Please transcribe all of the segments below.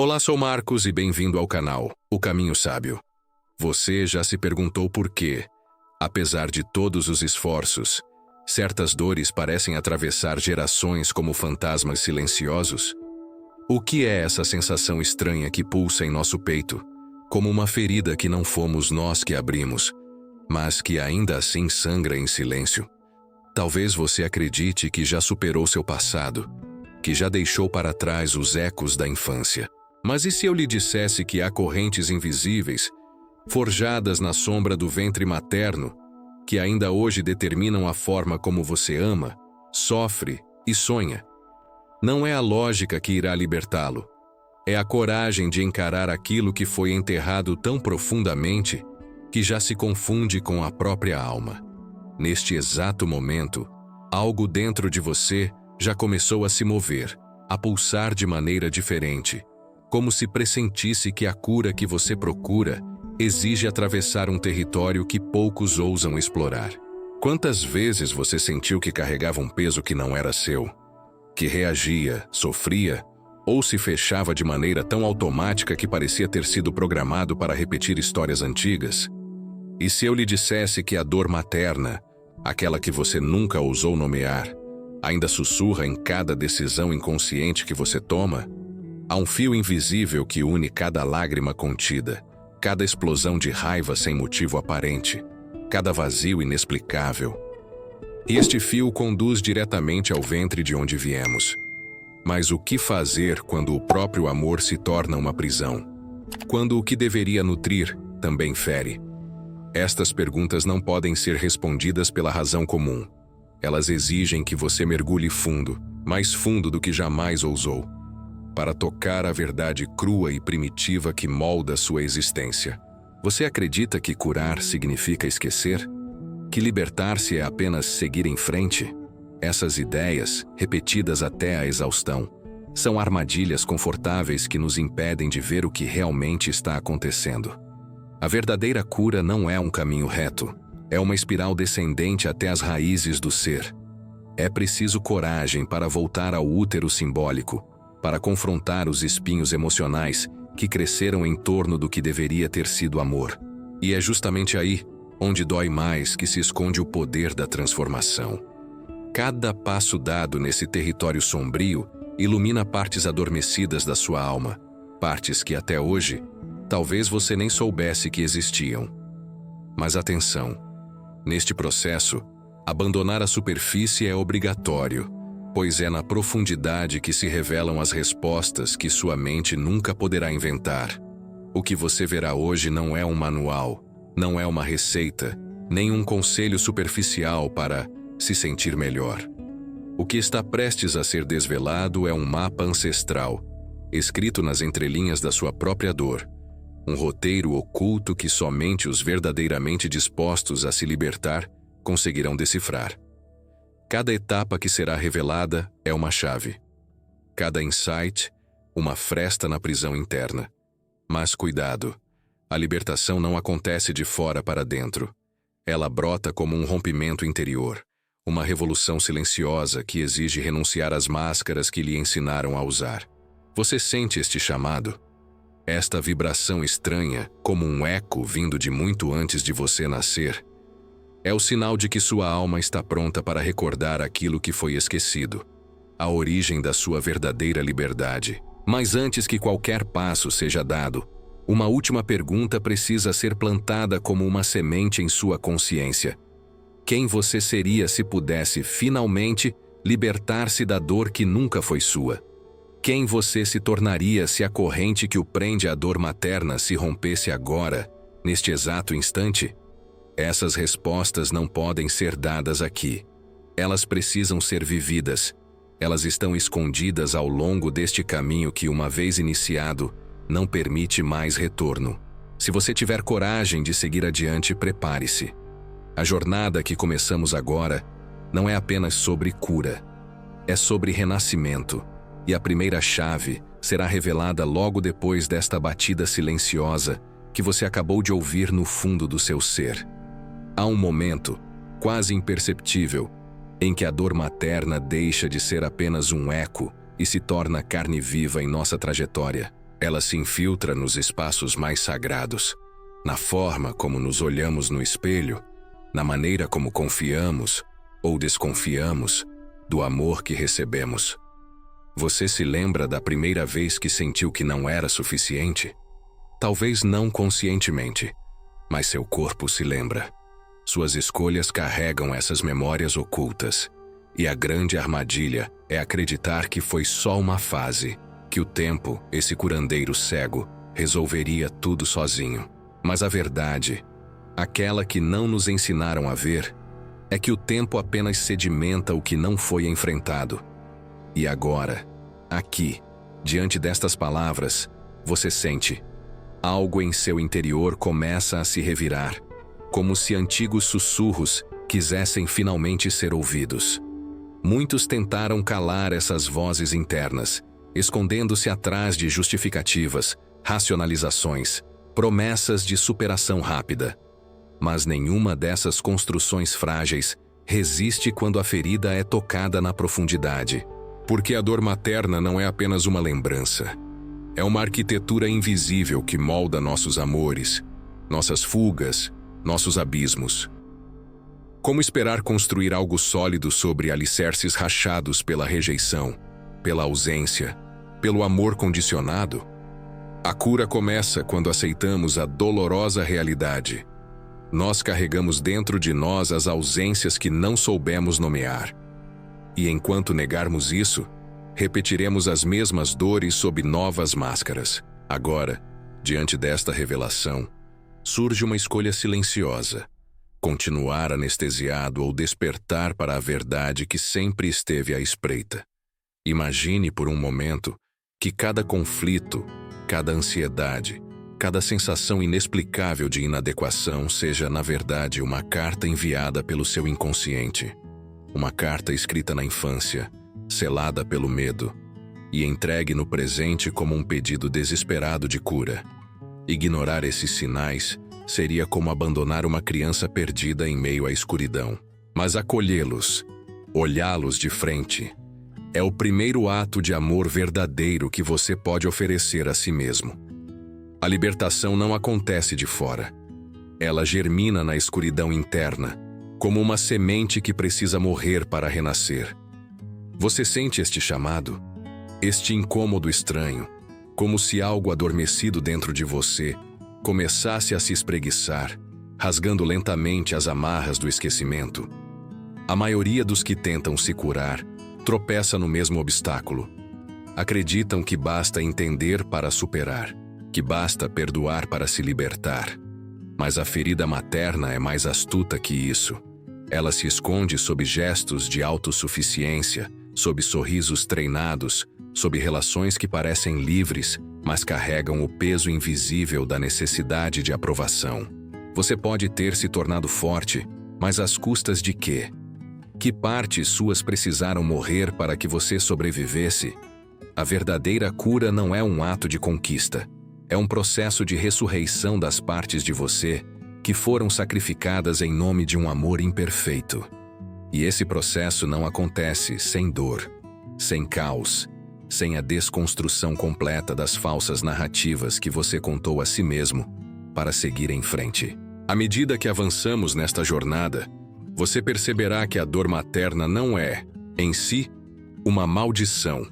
Olá, sou Marcos e bem-vindo ao canal O Caminho Sábio. Você já se perguntou por quê, apesar de todos os esforços, certas dores parecem atravessar gerações como fantasmas silenciosos? O que é essa sensação estranha que pulsa em nosso peito, como uma ferida que não fomos nós que abrimos, mas que ainda assim sangra em silêncio? Talvez você acredite que já superou seu passado, que já deixou para trás os ecos da infância. Mas e se eu lhe dissesse que há correntes invisíveis, forjadas na sombra do ventre materno, que ainda hoje determinam a forma como você ama, sofre e sonha? Não é a lógica que irá libertá-lo. É a coragem de encarar aquilo que foi enterrado tão profundamente que já se confunde com a própria alma. Neste exato momento, algo dentro de você já começou a se mover, a pulsar de maneira diferente, como se pressentisse que a cura que você procura exige atravessar um território que poucos ousam explorar. Quantas vezes você sentiu que carregava um peso que não era seu? Que reagia, sofria, ou se fechava de maneira tão automática que parecia ter sido programado para repetir histórias antigas? E se eu lhe dissesse que a dor materna, aquela que você nunca ousou nomear, ainda sussurra em cada decisão inconsciente que você toma? Há um fio invisível que une cada lágrima contida, cada explosão de raiva sem motivo aparente, cada vazio inexplicável. E este fio conduz diretamente ao ventre de onde viemos. Mas o que fazer quando o próprio amor se torna uma prisão? Quando o que deveria nutrir também fere? Estas perguntas não podem ser respondidas pela razão comum. Elas exigem que você mergulhe fundo, mais fundo do que jamais ousou, para tocar a verdade crua e primitiva que molda sua existência. Você acredita que curar significa esquecer? Que libertar-se é apenas seguir em frente? Essas ideias, repetidas até a exaustão, são armadilhas confortáveis que nos impedem de ver o que realmente está acontecendo. A verdadeira cura não é um caminho reto, é uma espiral descendente até as raízes do ser. É preciso coragem para voltar ao útero simbólico, para confrontar os espinhos emocionais que cresceram em torno do que deveria ter sido amor. E é justamente aí, onde dói mais, que se esconde o poder da transformação. Cada passo dado nesse território sombrio ilumina partes adormecidas da sua alma, partes que até hoje, talvez você nem soubesse que existiam. Mas atenção, neste processo, abandonar a superfície é obrigatório, pois é na profundidade que se revelam as respostas que sua mente nunca poderá inventar. O que você verá hoje não é um manual, não é uma receita, nem um conselho superficial para se sentir melhor. O que está prestes a ser desvelado é um mapa ancestral, escrito nas entrelinhas da sua própria dor, um roteiro oculto que somente os verdadeiramente dispostos a se libertar conseguirão decifrar. Cada etapa que será revelada é uma chave. Cada insight, uma fresta na prisão interna. Mas cuidado, a libertação não acontece de fora para dentro. Ela brota como um rompimento interior, uma revolução silenciosa que exige renunciar às máscaras que lhe ensinaram a usar. Você sente este chamado? Esta vibração estranha, como um eco vindo de muito antes de você nascer? É o sinal de que sua alma está pronta para recordar aquilo que foi esquecido, a origem da sua verdadeira liberdade. Mas antes que qualquer passo seja dado, uma última pergunta precisa ser plantada como uma semente em sua consciência. Quem você seria se pudesse, finalmente, libertar-se da dor que nunca foi sua? Quem você se tornaria se a corrente que o prende à dor materna se rompesse agora, neste exato instante? Essas respostas não podem ser dadas aqui. Elas precisam ser vividas. Elas estão escondidas ao longo deste caminho que, uma vez iniciado, não permite mais retorno. Se você tiver coragem de seguir adiante, prepare-se. A jornada que começamos agora não é apenas sobre cura. É sobre renascimento. E a primeira chave será revelada logo depois desta batida silenciosa que você acabou de ouvir no fundo do seu ser. Há um momento, quase imperceptível, em que a dor materna deixa de ser apenas um eco e se torna carne viva em nossa trajetória. Ela se infiltra nos espaços mais sagrados, na forma como nos olhamos no espelho, na maneira como confiamos ou desconfiamos do amor que recebemos. Você se lembra da primeira vez que sentiu que não era suficiente? Talvez não conscientemente, mas seu corpo se lembra. Suas escolhas carregam essas memórias ocultas, e a grande armadilha é acreditar que foi só uma fase, que o tempo, esse curandeiro cego, resolveria tudo sozinho. Mas a verdade, aquela que não nos ensinaram a ver, é que o tempo apenas sedimenta o que não foi enfrentado. E agora, aqui, diante destas palavras, você sente algo em seu interior começa a se revirar, como se antigos sussurros quisessem finalmente ser ouvidos. Muitos tentaram calar essas vozes internas, escondendo-se atrás de justificativas, racionalizações, promessas de superação rápida. Mas nenhuma dessas construções frágeis resiste quando a ferida é tocada na profundidade. Porque a dor materna não é apenas uma lembrança. É uma arquitetura invisível que molda nossos amores, nossas fugas, nossos abismos. Como esperar construir algo sólido sobre alicerces rachados pela rejeição, pela ausência, pelo amor condicionado? A cura começa quando aceitamos a dolorosa realidade. Nós carregamos dentro de nós as ausências que não soubemos nomear. E enquanto negarmos isso, repetiremos as mesmas dores sob novas máscaras. Agora, diante desta revelação, surge uma escolha silenciosa: continuar anestesiado ou despertar para a verdade que sempre esteve à espreita. Imagine por um momento que cada conflito, cada ansiedade, cada sensação inexplicável de inadequação seja, na verdade, uma carta enviada pelo seu inconsciente. Uma carta escrita na infância, selada pelo medo, e entregue no presente como um pedido desesperado de cura. Ignorar esses sinais seria como abandonar uma criança perdida em meio à escuridão. Mas acolhê-los, olhá-los de frente, é o primeiro ato de amor verdadeiro que você pode oferecer a si mesmo. A libertação não acontece de fora. Ela germina na escuridão interna, como uma semente que precisa morrer para renascer. Você sente este chamado? Este incômodo estranho, como se algo adormecido dentro de você começasse a se espreguiçar, rasgando lentamente as amarras do esquecimento. A maioria dos que tentam se curar tropeça no mesmo obstáculo. Acreditam que basta entender para superar, que basta perdoar para se libertar. Mas a ferida materna é mais astuta que isso. Ela se esconde sob gestos de autossuficiência, sob sorrisos treinados, sob relações que parecem livres, mas carregam o peso invisível da necessidade de aprovação. Você pode ter se tornado forte, mas às custas de quê? Que partes suas precisaram morrer para que você sobrevivesse? A verdadeira cura não é um ato de conquista. É um processo de ressurreição das partes de você que foram sacrificadas em nome de um amor imperfeito. E esse processo não acontece sem dor, sem caos, sem a desconstrução completa das falsas narrativas que você contou a si mesmo para seguir em frente. À medida que avançamos nesta jornada, você perceberá que a dor materna não é, em si, uma maldição.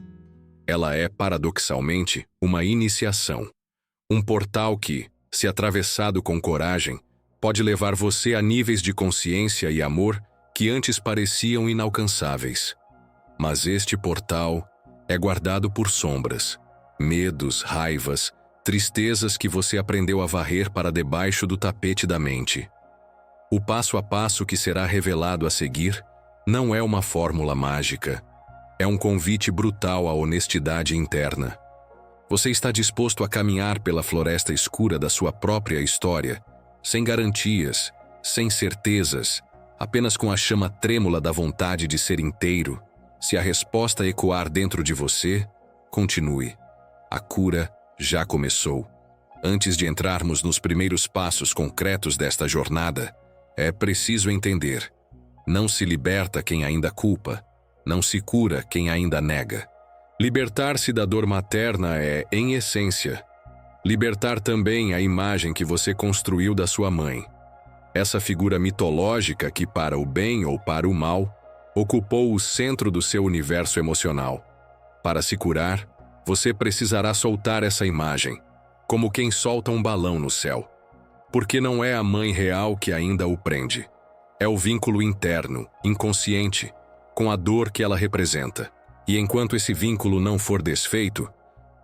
Ela é, paradoxalmente, uma iniciação. Um portal que, se atravessado com coragem, pode levar você a níveis de consciência e amor que antes pareciam inalcançáveis. Mas este portal é guardado por sombras, medos, raivas, tristezas que você aprendeu a varrer para debaixo do tapete da mente. O passo a passo que será revelado a seguir não é uma fórmula mágica. É um convite brutal à honestidade interna. Você está disposto a caminhar pela floresta escura da sua própria história, sem garantias, sem certezas, apenas com a chama trêmula da vontade de ser inteiro? Se a resposta ecoar dentro de você, continue. A cura já começou. Antes de entrarmos nos primeiros passos concretos desta jornada, é preciso entender: não se liberta quem ainda culpa, não se cura quem ainda nega. Libertar-se da dor materna é, em essência, libertar também a imagem que você construiu da sua mãe. Essa figura mitológica que, para o bem ou para o mal, ocupou o centro do seu universo emocional. Para se curar, você precisará soltar essa imagem, como quem solta um balão no céu. Porque não é a mãe real que ainda o prende. É o vínculo interno, inconsciente, com a dor que ela representa. E enquanto esse vínculo não for desfeito,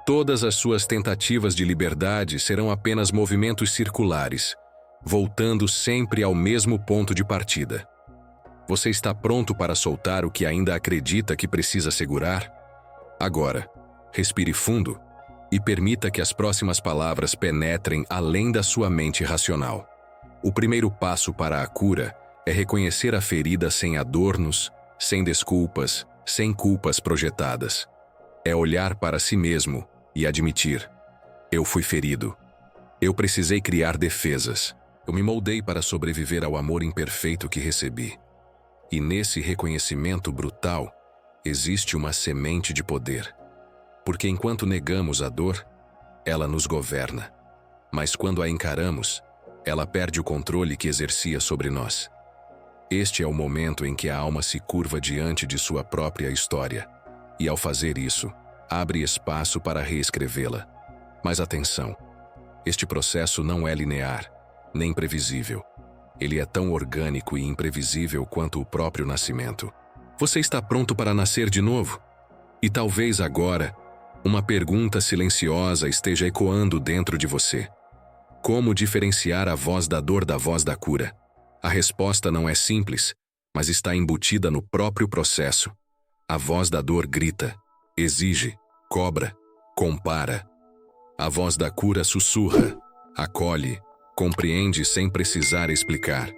todas as suas tentativas de liberdade serão apenas movimentos circulares, voltando sempre ao mesmo ponto de partida. Você está pronto para soltar o que ainda acredita que precisa segurar? Agora, respire fundo e permita que as próximas palavras penetrem além da sua mente racional. O primeiro passo para a cura é reconhecer a ferida sem adornos, sem desculpas, sem culpas projetadas. É olhar para si mesmo e admitir: eu fui ferido. Eu precisei criar defesas. Eu me moldei para sobreviver ao amor imperfeito que recebi. E nesse reconhecimento brutal, existe uma semente de poder. Porque enquanto negamos a dor, ela nos governa. Mas quando a encaramos, ela perde o controle que exercia sobre nós. Este é o momento em que a alma se curva diante de sua própria história. E ao fazer isso, abre espaço para reescrevê-la. Mas atenção, este processo não é linear, nem previsível. Ele é tão orgânico e imprevisível quanto o próprio nascimento. Você está pronto para nascer de novo? E talvez agora, uma pergunta silenciosa esteja ecoando dentro de você. Como diferenciar a voz da dor da voz da cura? A resposta não é simples, mas está embutida no próprio processo. A voz da dor grita, exige, cobra, compara. A voz da cura sussurra, acolhe, compreende sem precisar explicar.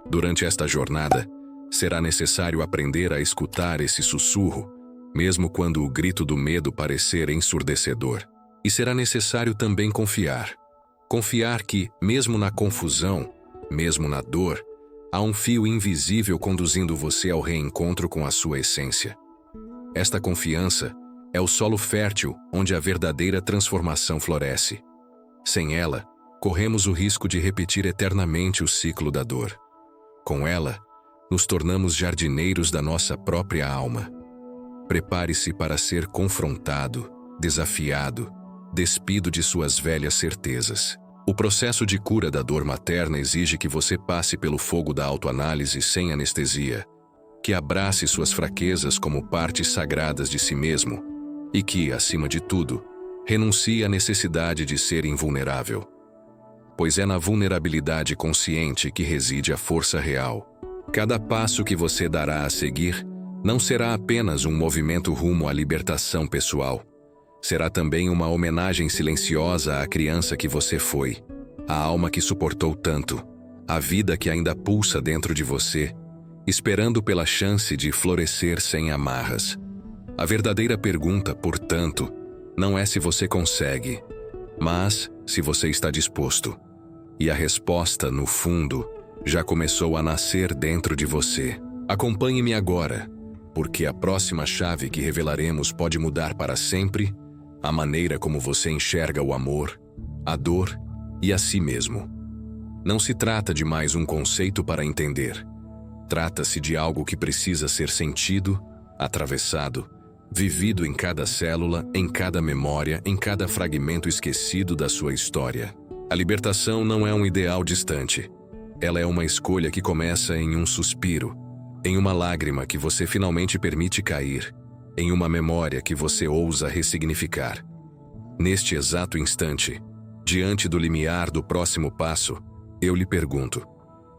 Durante esta jornada, será necessário aprender a escutar esse sussurro, mesmo quando o grito do medo parecer ensurdecedor. E será necessário também confiar. Confiar que, mesmo na confusão, mesmo na dor, há um fio invisível conduzindo você ao reencontro com a sua essência. Esta confiança é o solo fértil onde a verdadeira transformação floresce. Sem ela, corremos o risco de repetir eternamente o ciclo da dor. Com ela, nos tornamos jardineiros da nossa própria alma. Prepare-se para ser confrontado, desafiado, despido de suas velhas certezas. O processo de cura da dor materna exige que você passe pelo fogo da autoanálise sem anestesia, que abrace suas fraquezas como partes sagradas de si mesmo e que, acima de tudo, renuncie à necessidade de ser invulnerável. Pois é na vulnerabilidade consciente que reside a força real. Cada passo que você dará a seguir não será apenas um movimento rumo à libertação pessoal. Será também uma homenagem silenciosa à criança que você foi, à alma que suportou tanto, à vida que ainda pulsa dentro de você, esperando pela chance de florescer sem amarras. A verdadeira pergunta, portanto, não é se você consegue, mas se você está disposto. E a resposta, no fundo, já começou a nascer dentro de você. Acompanhe-me agora, porque a próxima chave que revelaremos pode mudar para sempre a maneira como você enxerga o amor, a dor e a si mesmo. Não se trata de mais um conceito para entender. Trata-se de algo que precisa ser sentido, atravessado, vivido em cada célula, em cada memória, em cada fragmento esquecido da sua história. A libertação não é um ideal distante. Ela é uma escolha que começa em um suspiro, em uma lágrima que você finalmente permite cair, em uma memória que você ousa ressignificar. Neste exato instante, diante do limiar do próximo passo, eu lhe pergunto: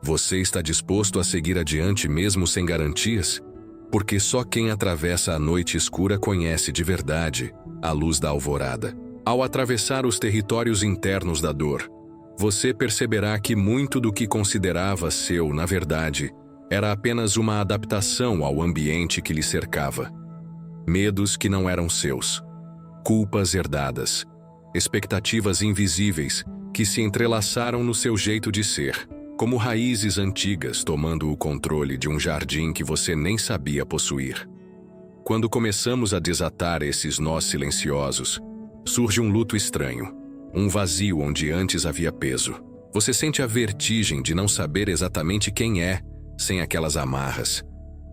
você está disposto a seguir adiante mesmo sem garantias? Porque só quem atravessa a noite escura conhece de verdade a luz da alvorada. Ao atravessar os territórios internos da dor, você perceberá que muito do que considerava seu, na verdade, era apenas uma adaptação ao ambiente que lhe cercava. Medos que não eram seus, culpas herdadas, expectativas invisíveis que se entrelaçaram no seu jeito de ser, como raízes antigas tomando o controle de um jardim que você nem sabia possuir. Quando começamos a desatar esses nós silenciosos, surge um luto estranho, um vazio onde antes havia peso. Você sente a vertigem de não saber exatamente quem é, sem aquelas amarras.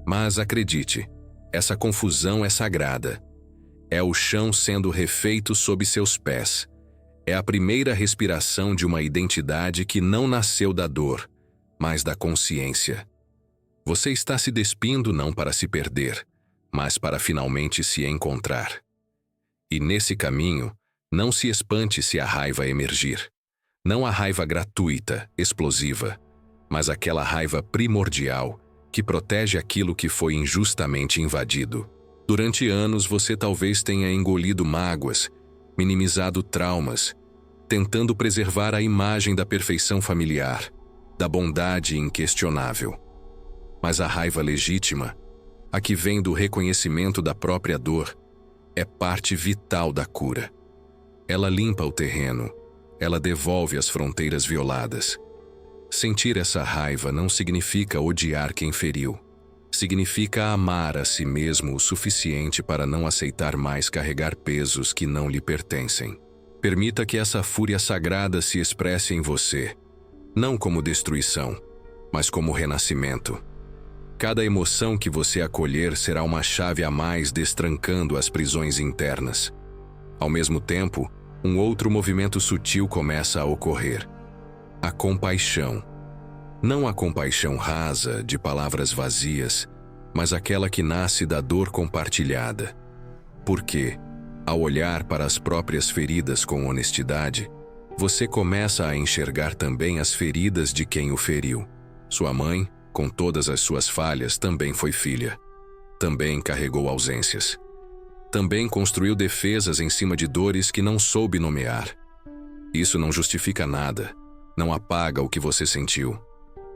Mas acredite, essa confusão é sagrada. É o chão sendo refeito sob seus pés. É a primeira respiração de uma identidade que não nasceu da dor, mas da consciência. Você está se despindo não para se perder, mas para finalmente se encontrar. E nesse caminho, não se espante se a raiva emergir. Não a raiva gratuita, explosiva, mas aquela raiva primordial que protege aquilo que foi injustamente invadido. Durante anos você talvez tenha engolido mágoas, minimizado traumas, tentando preservar a imagem da perfeição familiar, da bondade inquestionável. Mas a raiva legítima, a que vem do reconhecimento da própria dor, é parte vital da cura. Ela limpa o terreno, ela devolve as fronteiras violadas. Sentir essa raiva não significa odiar quem feriu. Significa amar a si mesmo o suficiente para não aceitar mais carregar pesos que não lhe pertencem. Permita que essa fúria sagrada se expresse em você, não como destruição, mas como renascimento. Cada emoção que você acolher será uma chave a mais destrancando as prisões internas. Ao mesmo tempo, um outro movimento sutil começa a ocorrer. A compaixão. Não a compaixão rasa, de palavras vazias, mas aquela que nasce da dor compartilhada. Porque, ao olhar para as próprias feridas com honestidade, você começa a enxergar também as feridas de quem o feriu. Sua mãe, com todas as suas falhas, também foi filha. Também carregou ausências. Também construiu defesas em cima de dores que não soube nomear. Isso não justifica nada, não apaga o que você sentiu,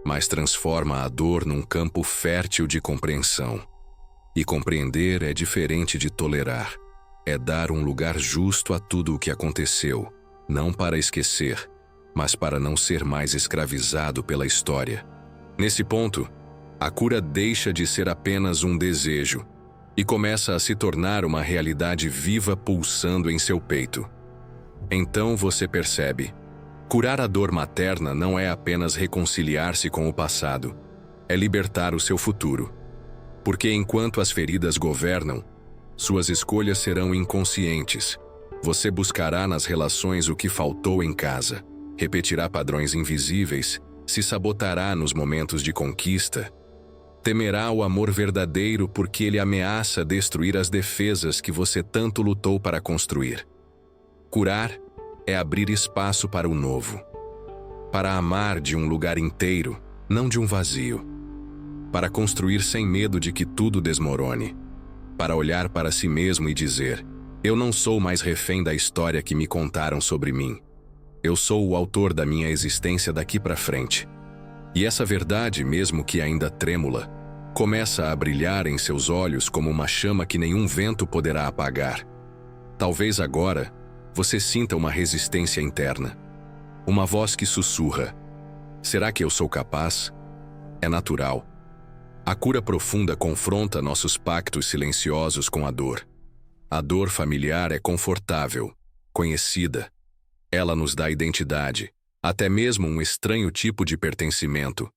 mas transforma a dor num campo fértil de compreensão. E compreender é diferente de tolerar. É dar um lugar justo a tudo o que aconteceu, não para esquecer, mas para não ser mais escravizado pela história. Nesse ponto, a cura deixa de ser apenas um desejo e começa a se tornar uma realidade viva pulsando em seu peito. Então você percebe: curar a dor materna não é apenas reconciliar-se com o passado, é libertar o seu futuro. Porque enquanto as feridas governam, suas escolhas serão inconscientes. Você buscará nas relações o que faltou em casa, repetirá padrões invisíveis, se sabotará nos momentos de conquista, temerá o amor verdadeiro porque ele ameaça destruir as defesas que você tanto lutou para construir. Curar é abrir espaço para o novo, para amar de um lugar inteiro, não de um vazio, para construir sem medo de que tudo desmorone, para olhar para si mesmo e dizer: eu não sou mais refém da história que me contaram sobre mim. Eu sou o autor da minha existência daqui para frente. E essa verdade, mesmo que ainda trêmula, começa a brilhar em seus olhos como uma chama que nenhum vento poderá apagar. Talvez agora você sinta uma resistência interna, uma voz que sussurra: será que eu sou capaz? É natural. A cura profunda confronta nossos pactos silenciosos com a dor. A dor familiar é confortável, conhecida. Ela nos dá identidade, até mesmo um estranho tipo de pertencimento.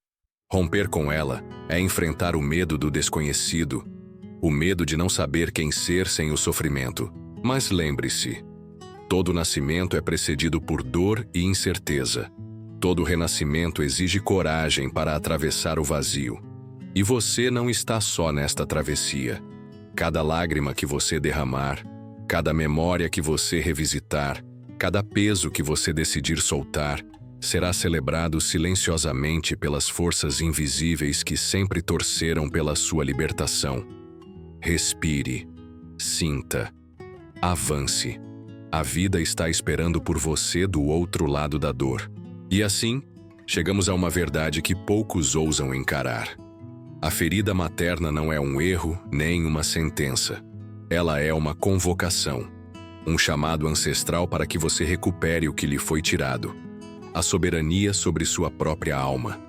Romper com ela é enfrentar o medo do desconhecido, o medo de não saber quem ser sem o sofrimento. Mas lembre-se, todo nascimento é precedido por dor e incerteza. Todo renascimento exige coragem para atravessar o vazio. E você não está só nesta travessia. Cada lágrima que você derramar, cada memória que você revisitar, cada peso que você decidir soltar, será celebrado silenciosamente pelas forças invisíveis que sempre torceram pela sua libertação. Respire, sinta, avance. A vida está esperando por você do outro lado da dor. E assim, chegamos a uma verdade que poucos ousam encarar. A ferida materna não é um erro nem uma sentença. Ela é uma convocação. Um chamado ancestral para que você recupere o que lhe foi tirado. A soberania sobre sua própria alma.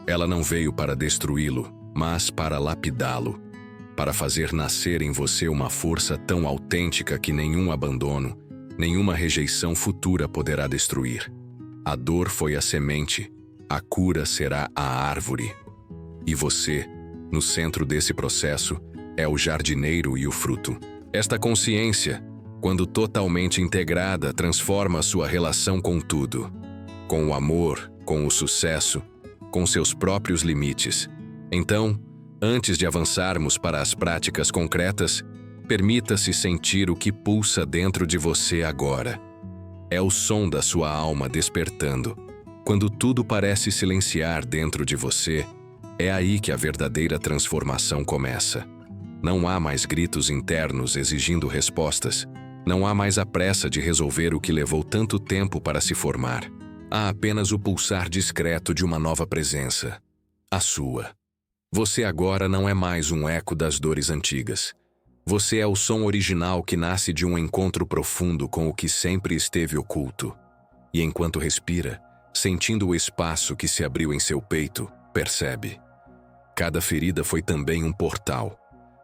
Ela não veio para destruí-lo, mas para lapidá-lo. para fazer nascer em você uma força tão autêntica que nenhum abandono, nenhuma rejeição futura poderá destruir. A dor foi a semente, a cura será a árvore. E você, no centro desse processo, é o jardineiro e o fruto. Esta consciência, quando totalmente integrada, transforma sua relação com tudo. Com o amor, com o sucesso, com seus próprios limites. Então, antes de avançarmos para as práticas concretas, permita-se sentir o que pulsa dentro de você agora. É o som da sua alma despertando. Quando tudo parece silenciar dentro de você, é aí que a verdadeira transformação começa. Não há mais gritos internos exigindo respostas. Não há mais a pressa de resolver o que levou tanto tempo para se formar. Há apenas o pulsar discreto de uma nova presença. A sua. Você agora não é mais um eco das dores antigas. Você é o som original que nasce de um encontro profundo com o que sempre esteve oculto. E enquanto respira, sentindo o espaço que se abriu em seu peito, percebe. Cada ferida foi também um portal.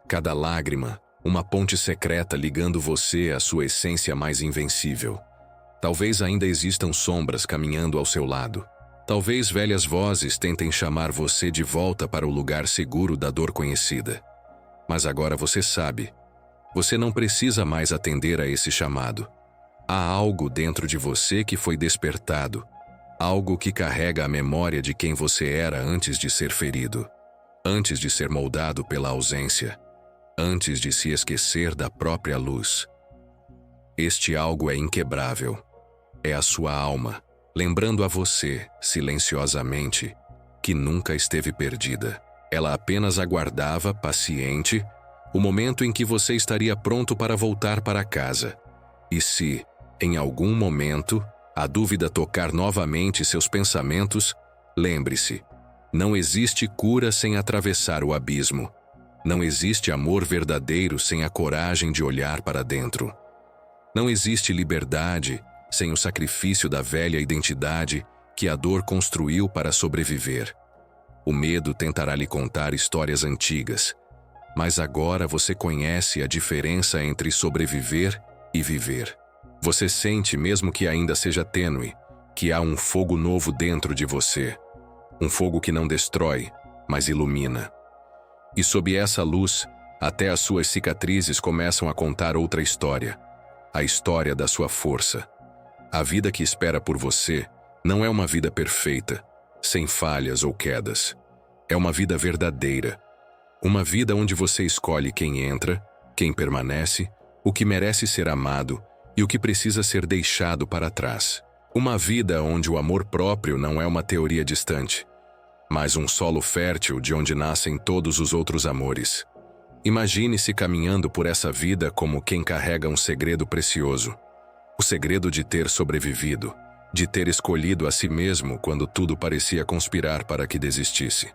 Cada lágrima, uma ponte secreta ligando você à sua essência mais invencível. Talvez ainda existam sombras caminhando ao seu lado. Talvez velhas vozes tentem chamar você de volta para o lugar seguro da dor conhecida. Mas agora você sabe. Você não precisa mais atender a esse chamado. Há algo dentro de você que foi despertado. Algo que carrega a memória de quem você era antes de ser ferido. Antes de ser moldado pela ausência. Antes de se esquecer da própria luz. Este algo é inquebrável. É a sua alma, lembrando a você, silenciosamente, que nunca esteve perdida. Ela apenas aguardava, paciente, o momento em que você estaria pronto para voltar para casa. E se, em algum momento, a dúvida tocar novamente seus pensamentos, lembre-se, não existe cura sem atravessar o abismo. Não existe amor verdadeiro sem a coragem de olhar para dentro. Não existe liberdade sem o sacrifício da velha identidade que a dor construiu para sobreviver. O medo tentará lhe contar histórias antigas, mas agora você conhece a diferença entre sobreviver e viver. Você sente, mesmo que ainda seja tênue, que há um fogo novo dentro de você. Um fogo que não destrói, mas ilumina. E sob essa luz, até as suas cicatrizes começam a contar outra história. A história da sua força. A vida que espera por você não é uma vida perfeita, sem falhas ou quedas. É uma vida verdadeira. Uma vida onde você escolhe quem entra, quem permanece, o que merece ser amado e o que precisa ser deixado para trás. Uma vida onde o amor próprio não é uma teoria distante, mas um solo fértil de onde nascem todos os outros amores. Imagine-se caminhando por essa vida como quem carrega um segredo precioso. O segredo de ter sobrevivido, de ter escolhido a si mesmo quando tudo parecia conspirar para que desistisse.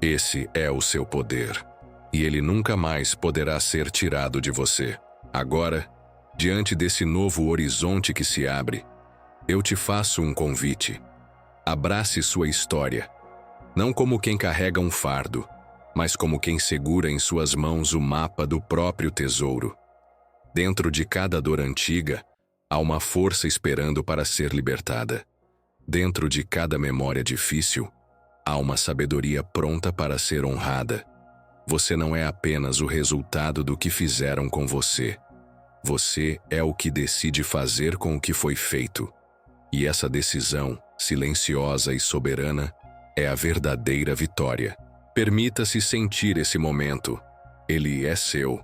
Esse é o seu poder, e ele nunca mais poderá ser tirado de você. Agora, diante desse novo horizonte que se abre, eu te faço um convite. Abrace sua história, não como quem carrega um fardo, mas como quem segura em suas mãos o mapa do próprio tesouro. Dentro de cada dor antiga, há uma força esperando para ser libertada. Dentro de cada memória difícil, há uma sabedoria pronta para ser honrada. Você não é apenas o resultado do que fizeram com você. Você é o que decide fazer com o que foi feito. E essa decisão, silenciosa e soberana, é a verdadeira vitória. Permita-se sentir esse momento. Ele é seu.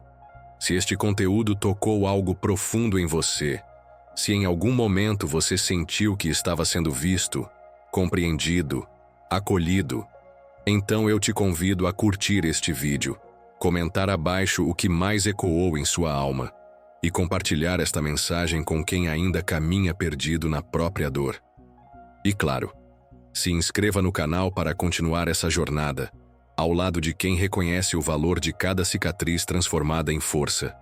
Se este conteúdo tocou algo profundo em você, se em algum momento você sentiu que estava sendo visto, compreendido, acolhido, então eu te convido a curtir este vídeo, comentar abaixo o que mais ecoou em sua alma e compartilhar esta mensagem com quem ainda caminha perdido na própria dor. E claro, se inscreva no canal para continuar essa jornada, ao lado de quem reconhece o valor de cada cicatriz transformada em força.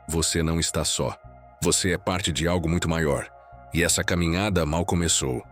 Você não está só. Você é parte de algo muito maior, e essa caminhada mal começou.